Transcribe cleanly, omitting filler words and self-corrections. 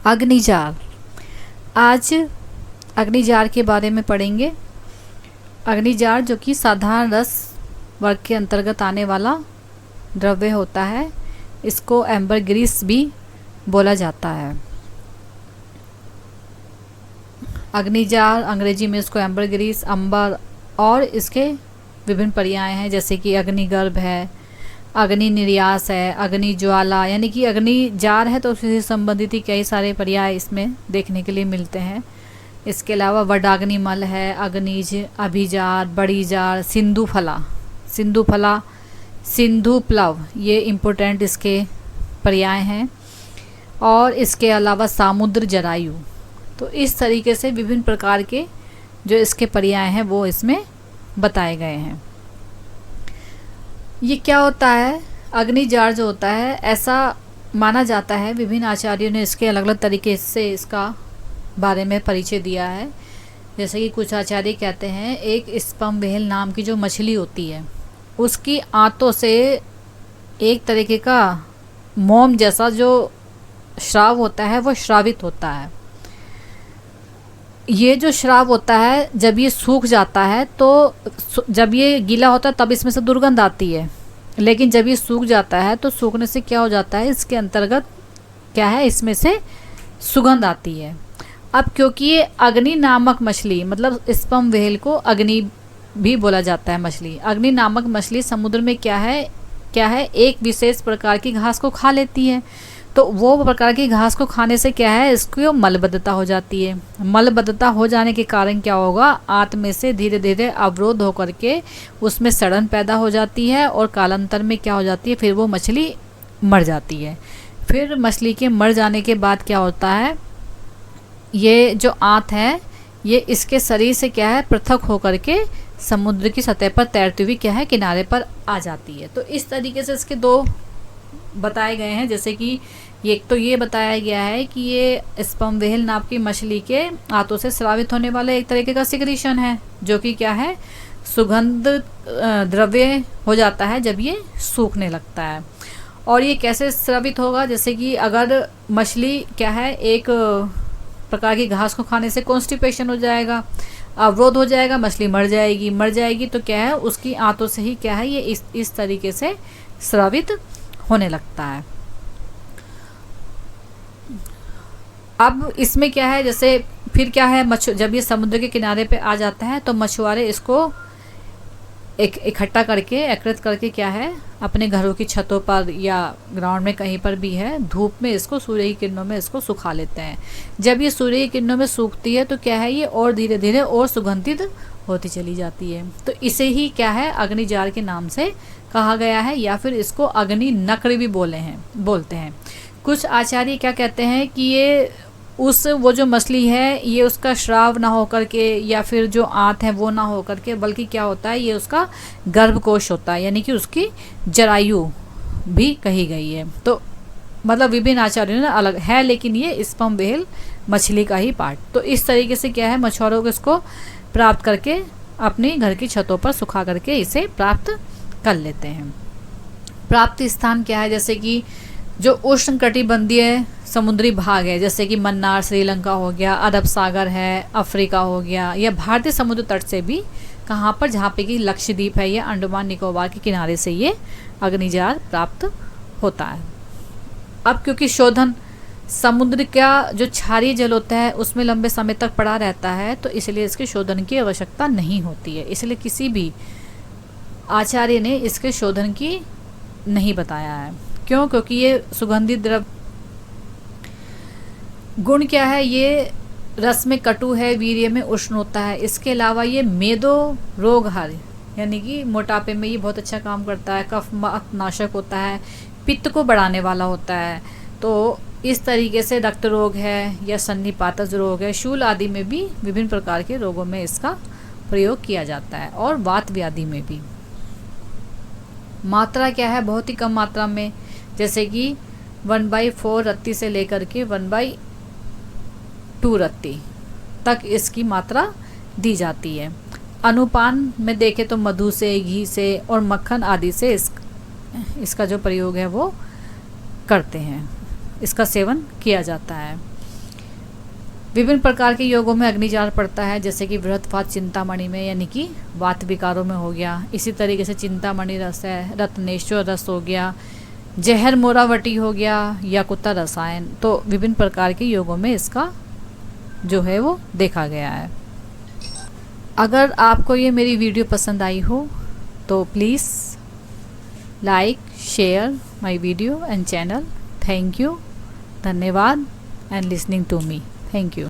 अग्निजार। आज अग्निजार के बारे में पढ़ेंगे। अग्निजार जो कि साधारण रस वर्ग के अंतर्गत आने वाला द्रव्य होता है, इसको एम्बरग्रीस भी बोला जाता है। अग्निजार अंग्रेजी में इसको एम्बरग्रीस, अंबर और इसके विभिन्न पर्याय हैं, जैसे कि अग्निगर्भ है, अग्नि निर्यास है, अग्नि ज्वाला, यानी कि अग्नि जार है तो उससे संबंधित ही कई सारे पर्याय इसमें देखने के लिए मिलते हैं। इसके अलावा वडाग्निमल है, अग्निज, अभिजार, बड़ी जार, सिंधुफला, सिंधु प्लव, ये इम्पोर्टेंट इसके पर्याय हैं। और इसके अलावा सामुद्र जरायु। तो इस तरीके से विभिन्न प्रकार के जो इसके पर्याय हैं वो इसमें बताए गए हैं। ये क्या होता है, अग्निजार जो होता है, ऐसा माना जाता है, विभिन्न आचार्यों ने इसके अलग अलग तरीके से इसका बारे में परिचय दिया है। जैसे कि कुछ आचार्य कहते हैं एक स्पर्म व्हेल नाम की जो मछली होती है, उसकी आंतों से एक तरीके का मोम जैसा जो श्राव होता है वो श्रावित होता है। ये जो श्राव होता है जब ये सूख जाता है, तो जब ये गीला होता है तब इसमें से दुर्गंध आती है, लेकिन जब ये सूख जाता है तो सूखने से क्या हो जाता है, इसके अंतर्गत क्या है, इसमें से सुगंध आती है। अब क्योंकि ये अग्नि नामक मछली, मतलब स्पर्म व्हेल को अग्नि भी बोला जाता है मछली, अग्नि नामक मछली समुद्र में क्या है एक विशेष प्रकार की घास को खा लेती है। तो वो प्रकार की घास को खाने से क्या है, इसको मलबद्धता हो जाती है। मलबद्धता हो जाने के कारण क्या होगा, आंत में से धीरे धीरे अवरोध होकर के उसमें सड़न पैदा हो जाती है और कालांतर में क्या हो जाती है, फिर वो मछली मर जाती है। फिर मछली के मर जाने के बाद क्या होता है, ये जो आंत है ये इसके शरीर से क्या है पृथक होकर के समुद्र की सतह पर तैरती हुई क्या है किनारे पर आ जाती है। तो इस तरीके से इसके दो बताए गए हैं। जैसे कि एक तो ये बताया गया है कि ये स्पर्म व्हेल नाम की मछली के आंतों से स्रावित होने वाला एक तरीके का सिक्रीशन है, जो कि क्या है सुगंध द्रव्य हो जाता है जब ये सूखने लगता है। और ये कैसे स्रावित होगा, जैसे कि अगर मछली क्या है एक प्रकार की घास को खाने से कॉन्स्टिपेशन हो जाएगा, अवरोध हो जाएगा, मछली मर जाएगी तो क्या है उसकी आंतों से ही क्या है ये इस तरीके से स्रावित होने लगता है। अब इसमें क्या है, जैसे फिर क्या है जब ये समुद्र के किनारे पे आ जाता है तो मछुआरे इसको इकट्ठा करके एकत्रित करके क्या है अपने घरों की छतों पर या ग्राउंड में कहीं पर भी है धूप में इसको सूर्य की किरणों में इसको सुखा लेते हैं। जब ये सूर्य की किरणों में सूखती है तो क्या है ये और धीरे धीरे और सुगंधित होती चली जाती है। तो इसे ही क्या है अग्निजार के नाम से कहा गया है, या फिर इसको अग्नि नक्र भी बोलते हैं। कुछ आचार्य क्या कहते हैं कि ये वो जो मछली है ये उसका श्राव ना होकर के या फिर जो आंत है वो ना होकर के, बल्कि क्या होता है ये उसका गर्भकोश होता है, यानी कि उसकी जरायु भी कही गई है। तो मतलब विभिन्न आचार्यों ने अलग है, लेकिन ये स्पर्म व्हेल मछली का ही पार्ट। तो इस तरीके से क्या है मछुआरों को इसको प्राप्त करके अपनी घर की छतों पर सुखा करके इसे प्राप्त कर लेते हैं। प्राप्त स्थान क्या है, जैसे कि जो उष्ण कटिबंधीय समुद्री भाग है, जैसे कि मन्नार श्रीलंका हो गया, अरब सागर है, अफ्रीका हो गया, या भारतीय समुद्र तट से भी कहाँ पर जहाँ पे कि लक्षद्वीप है या अंडमान निकोबार के किनारे से ये अग्निजार प्राप्त होता है। अब क्योंकि शोधन समुद्र का जो क्षारीय जल होता है उसमें लंबे समय तक पड़ा रहता है, तो इसलिए इसके शोधन की आवश्यकता नहीं होती है। इसलिए किसी भी आचार्य ने इसके शोधन की नहीं बताया है। क्यों? क्योंकि ये सुगंधित द्रव्य गुण क्या है, ये रस में कटु है, वीर्य में उष्ण होता है। इसके अलावा ये मेदो रोगहर, यानी कि मोटापे में ये बहुत अच्छा काम करता है, कफ नाशक होता है, पित्त को बढ़ाने वाला होता है। तो इस तरीके से रक्त रोग है या सन्निपातज रोग है, शूल आदि में भी विभिन्न प्रकार के रोगों में इसका प्रयोग किया जाता है, और वात व्याधि में भी। मात्रा क्या है, बहुत ही कम मात्रा में, जैसे कि 1/4 रत्ती से लेकर के 1/2 रत्ती तक इसकी मात्रा दी जाती है। अनुपान में देखें तो मधु से, घी से और मक्खन आदि से इसका जो प्रयोग है वो करते हैं, इसका सेवन किया जाता है। विभिन्न प्रकार के योगों में अग्निजार पड़ता है, जैसे कि बृहत्पात चिंतामणि में, यानी कि वात विकारों में हो गया। इसी तरीके से चिंतामणि रस है, रत्नेश्वर रस हो गया, जहर मोरावटी हो गया, याकुता रसायन। तो विभिन्न प्रकार के योगों में इसका जो है वो देखा गया है। अगर आपको ये मेरी वीडियो पसंद आई हो तो please like share my video and channel. Thank you, धन्यवाद and listening to me. Thank you.